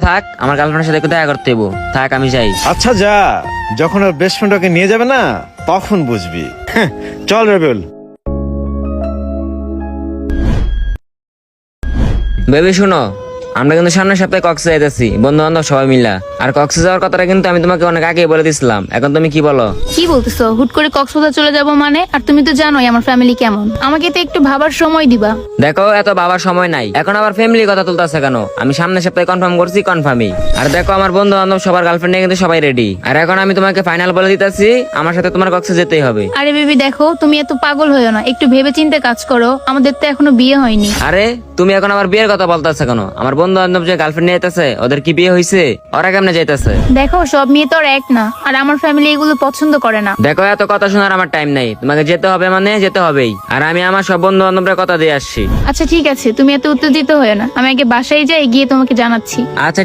থাক, আমার গার্লফ্রেন্ডের সাথে একটু দেখা করতে হইব। থাক আমি যাই। আচ্ছা যা, যখন ওর বেস্ট ফ্রেন্ড ওকে নিয়ে যাবে না তখন বুঝবি। চল রেবেল। বেবি শুনো, আমরা কিন্তু সামনের সপ্তাহে কক্সে যাইতেছি বন্ধু বান্ধব সবাই মিলা। আর কক্সে যাওয়ার কথাটা কিন্তু আমি তোমাকে অনেক আগেই বলে দিছিলাম, এখন তুমি কি বলো? কি বলতেছো? হুট করে কক্সবাজার চলে যাব মানে? আর তুমি তো জানোই আমার ফ্যামিলি কেমন, আমাকে তো একটু ভাবার সময় দিবা। দেখো এত বাবার সময় নাই, এখন আবার ফ্যামিলির কথা তুলতেছে কেন? আমি সামনের সপ্তাহে কনফার্ম করছি, কনফার্মই। আর দেখো আমার বন্ধু বান্ধব সবার গার্লফ্রেন্ড নিয়ে কিন্তু সবাই রেডি। আর এখন আমি তোমাকে ফাইনাল বলে দিতেছি, আমার সাথে তোমার কক্সে যেতেই হবে। আরে বেবি দেখো, তুমি এত পাগল হইও না, একটু ভেবে চিন্তে কাজ করো, আমাদের তো এখনো বিয়ে হয়নি। আরে তুমি এখন আবার বিয়ের কথা বলতেছে কেন? আমার বন্ধু বান্ধব যে গার্লফ্রেন্ড নিয়ে যেতেছে, ওদের কি বিয়ে হয়েছে? ওরা কেমনে যাইতেছে? দেখো সব মেয়ে তো আর এক না, আর আমার ফ্যামিলি এগুলো পছন্দ করে না। দেখো এত কথা শোনার আমার টাইম নাই, তোমাকে যেতে হবে মানে যেতে হবেই। আর আমি আমার সব বন্ধু বান্ধবরা কথা দিয়ে আসছি। আচ্ছা ঠিক আছে, তুমি এত উত্তেজিত হইও না, আমি আগে বাসায় যাই, গিয়ে তোমাকে জানাচ্ছি। আচ্ছা